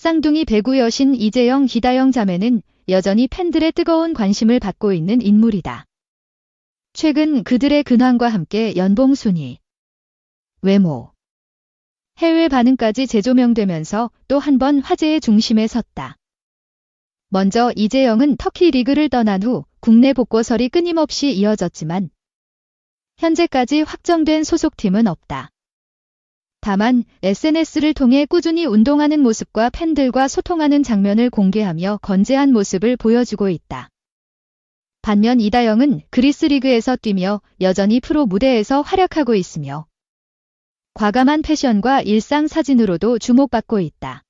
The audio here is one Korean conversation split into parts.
쌍둥이 배구 여신 이재영, 기다영 자매는 여전히 팬들의 뜨거운 관심을 받고 있는 인물이다. 최근 그들의 근황과 함께 연봉 순위, 외모, 해외 반응까지 재조명되면서 또 한 번 화제의 중심에 섰다. 먼저 이재영은 터키 리그를 떠난 후 국내 복고설이 끊임없이 이어졌지만 현재까지 확정된 소속팀은 없다. 다만 SNS를 통해 꾸준히 운동하는 모습과 팬들과 소통하는 장면을 공개하며 건재한 모습을 보여주고 있다. 반면 이다영은 그리스 리그에서 뛰며 여전히 프로 무대에서 활약하고 있으며 과감한 패션과 일상 사진으로도 주목받고 있다.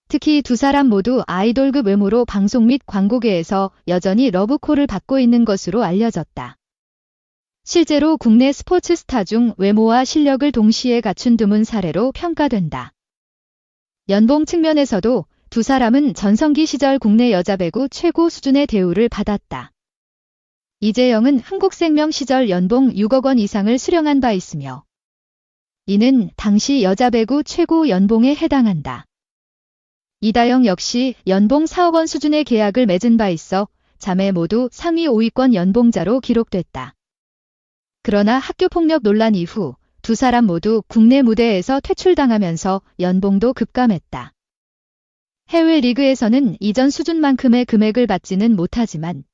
특히 두 사람 모두 아이돌급 외모로 방송 및 광고계에서 여전히 러브콜을 받고 있는 것으로 알려졌다. 실제로 국내 스포츠 스타 중 외모와 실력을 동시에 갖춘 드문 사례로 평가된다. 연봉 측면에서도 두 사람은 전성기 시절 국내 여자 배구 최고 수준의 대우를 받았다. 이재영은 한국생명 시절 연봉 6억 원 이상을 수령한 바 있으며 이는 당시 여자 배구 최고 연봉에 해당한다. 이다영 역시 연봉 4억 원 수준의 계약을 맺은 바 있어 자매 모두 상위 5위권 연봉자로 기록됐다. 그러나 학교폭력 논란 이후 두 사람 모두 국내 무대에서 퇴출당하면서 연봉도 급감했다. 해외 리그에서는 이전 수준만큼의 금액을 받지는 못하지만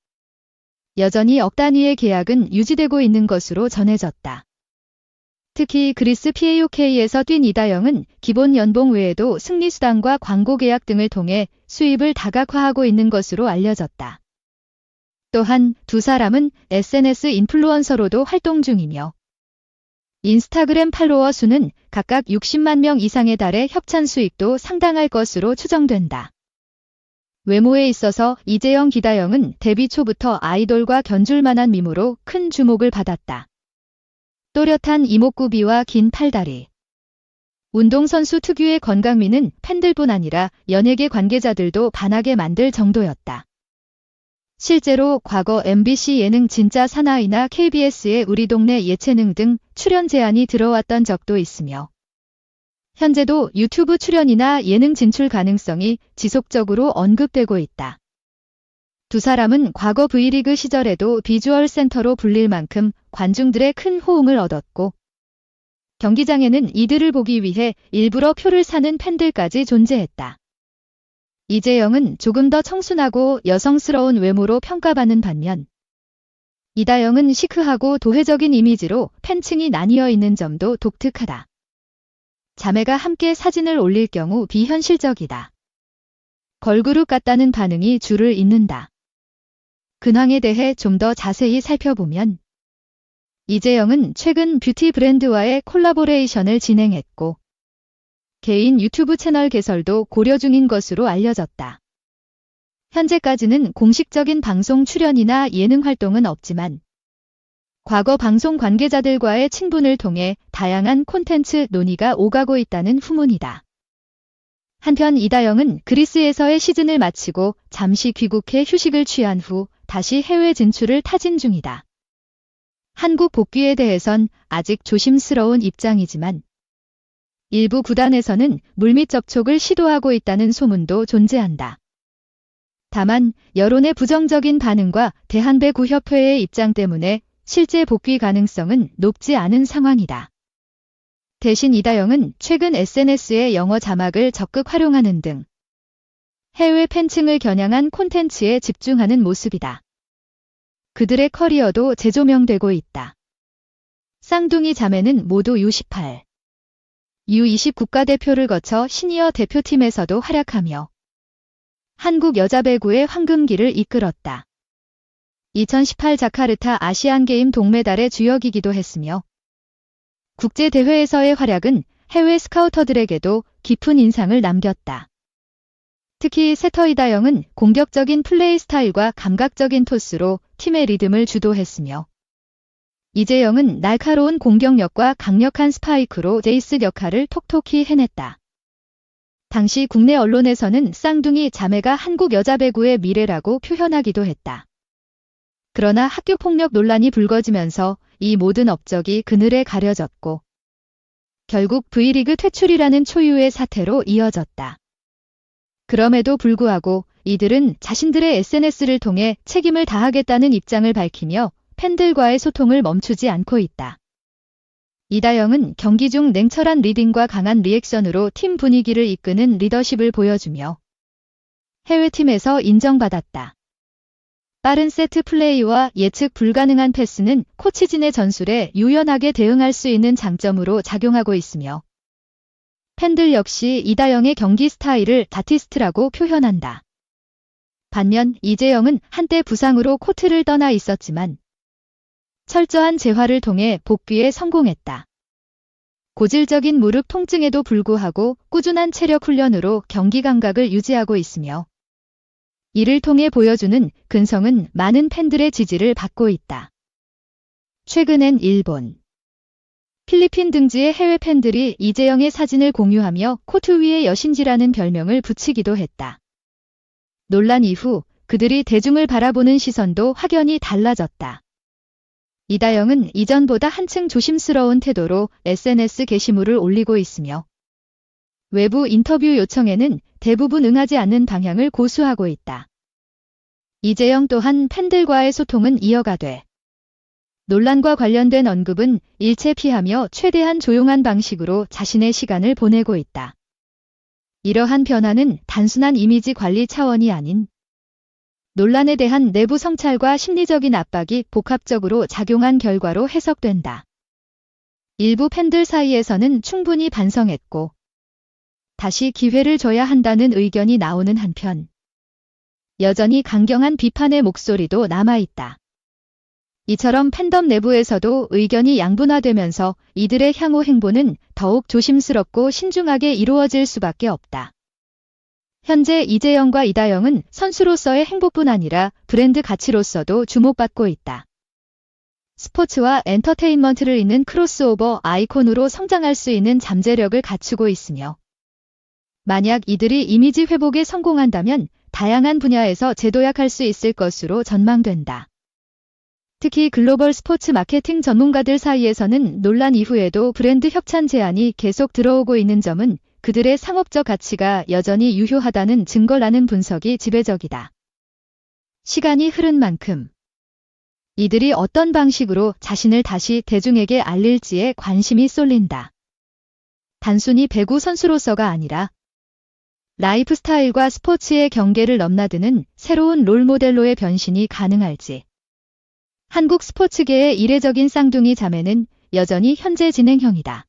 여전히 억 단위의 계약은 유지되고 있는 것으로 전해졌다. 특히 그리스 PAOK에서 뛴 이다영은 기본 연봉 외에도 승리수당과 광고 계약 등을 통해 수입을 다각화하고 있는 것으로 알려졌다. 또한 두 사람은 SNS 인플루언서로도 활동 중이며 인스타그램 팔로워 수는 각각 60만 명 이상에 달해 협찬 수익도 상당할 것으로 추정된다. 외모에 있어서 이재영, 기다영은 데뷔 초부터 아이돌과 견줄 만한 미모로 큰 주목을 받았다. 또렷한 이목구비와 긴 팔다리. 운동선수 특유의 건강미는 팬들뿐 아니라 연예계 관계자들도 반하게 만들 정도였다. 실제로 과거 MBC 예능 진짜 사나이나 KBS의 우리 동네 예체능 등 출연 제안이 들어왔던 적도 있으며 현재도 유튜브 출연이나 예능 진출 가능성이 지속적으로 언급되고 있다. 두 사람은 과거 V리그 시절에도 비주얼 센터로 불릴 만큼 관중들의 큰 호응을 얻었고 경기장에는 이들을 보기 위해 일부러 표를 사는 팬들까지 존재했다. 이재영은 조금 더 청순하고 여성스러운 외모로 평가받는 반면 이다영은 시크하고 도회적인 이미지로 팬층이 나뉘어 있는 점도 독특하다. 자매가 함께 사진을 올릴 경우 비현실적이다. 걸그룹 같다는 반응이 줄을 잇는다. 근황에 대해 좀 더 자세히 살펴보면 이재영은 최근 뷰티 브랜드와의 콜라보레이션을 진행했고 개인 유튜브 채널 개설도 고려 중인 것으로 알려졌다. 현재까지는 공식적인 방송 출연이나 예능 활동은 없지만 과거 방송 관계자들과의 친분을 통해 다양한 콘텐츠 논의가 오가고 있다는 후문이다. 한편 이다영은 그리스에서의 시즌을 마치고 잠시 귀국해 휴식을 취한 후 다시 해외 진출을 타진 중이다. 한국 복귀에 대해선 아직 조심스러운 입장이지만 일부 구단에서는 물밑 접촉을 시도하고 있다는 소문도 존재한다. 다만 여론의 부정적인 반응과 대한배구협회의 입장 때문에 실제 복귀 가능성은 높지 않은 상황이다. 대신 이다영은 최근 SNS에 영어 자막을 적극 활용하는 등 해외 팬층을 겨냥한 콘텐츠에 집중하는 모습이다. 그들의 커리어도 재조명되고 있다. 쌍둥이 자매는 모두 U18, U20 국가대표를 거쳐 시니어 대표팀에서도 활약하며 한국 여자 배구의 황금기를 이끌었다. 2018 자카르타 아시안게임 동메달의 주역이기도 했으며 국제대회에서의 활약은 해외 스카우터들에게도 깊은 인상을 남겼다. 특히 세터 이다영은 공격적인 플레이 스타일과 감각적인 토스로 팀의 리듬을 주도했으며 이재영은 날카로운 공격력과 강력한 스파이크로 에이스 역할을 톡톡히 해냈다. 당시 국내 언론에서는 쌍둥이 자매가 한국 여자 배구의 미래라고 표현하기도 했다. 그러나 학교폭력 논란이 불거지면서 이 모든 업적이 그늘에 가려졌고 결국 V리그 퇴출이라는 초유의 사태로 이어졌다. 그럼에도 불구하고 이들은 자신들의 SNS를 통해 책임을 다하겠다는 입장을 밝히며 팬들과의 소통을 멈추지 않고 있다. 이다영은 경기 중 냉철한 리딩과 강한 리액션으로 팀 분위기를 이끄는 리더십을 보여주며 해외팀에서 인정받았다. 빠른 세트 플레이와 예측 불가능한 패스는 코치진의 전술에 유연하게 대응할 수 있는 장점으로 작용하고 있으며 팬들 역시 이다영의 경기 스타일을 다티스트라고 표현한다. 반면 이재영은 한때 부상으로 코트를 떠나 있었지만 철저한 재활을 통해 복귀에 성공했다. 고질적인 무릎 통증에도 불구하고 꾸준한 체력 훈련으로 경기 감각을 유지하고 있으며 이를 통해 보여주는 근성은 많은 팬들의 지지를 받고 있다. 최근엔 일본, 필리핀 등지의 해외 팬들이 이재영의 사진을 공유하며 코트 위의 여신지라는 별명을 붙이기도 했다. 논란 이후 그들이 대중을 바라보는 시선도 확연히 달라졌다. 이다영은 이전보다 한층 조심스러운 태도로 SNS 게시물을 올리고 있으며 외부 인터뷰 요청에는 대부분 응하지 않는 방향을 고수하고 있다. 이재영 또한 팬들과의 소통은 이어가되 논란과 관련된 언급은 일체 피하며 최대한 조용한 방식으로 자신의 시간을 보내고 있다. 이러한 변화는 단순한 이미지 관리 차원이 아닌 논란에 대한 내부 성찰과 심리적인 압박이 복합적으로 작용한 결과로 해석된다. 일부 팬들 사이에서는 충분히 반성했고 다시 기회를 줘야 한다는 의견이 나오는 한편 여전히 강경한 비판의 목소리도 남아있다. 이처럼 팬덤 내부에서도 의견이 양분화되면서 이들의 향후 행보는 더욱 조심스럽고 신중하게 이루어질 수밖에 없다. 현재 이재영과 이다영은 선수로서의 행보뿐 아니라 브랜드 가치로서도 주목받고 있다. 스포츠와 엔터테인먼트를 잇는 크로스오버 아이콘으로 성장할 수 있는 잠재력을 갖추고 있으며 만약 이들이 이미지 회복에 성공한다면 다양한 분야에서 재도약할 수 있을 것으로 전망된다. 특히 글로벌 스포츠 마케팅 전문가들 사이에서는 논란 이후에도 브랜드 협찬 제안이 계속 들어오고 있는 점은 그들의 상업적 가치가 여전히 유효하다는 증거라는 분석이 지배적이다. 시간이 흐른 만큼 이들이 어떤 방식으로 자신을 다시 대중에게 알릴지에 관심이 쏠린다. 단순히 배구 선수로서가 아니라 라이프 스타일과 스포츠의 경계를 넘나드는 새로운 롤모델로의 변신이 가능할지. 한국 스포츠계의 이례적인 쌍둥이 자매는 여전히 현재 진행형이다.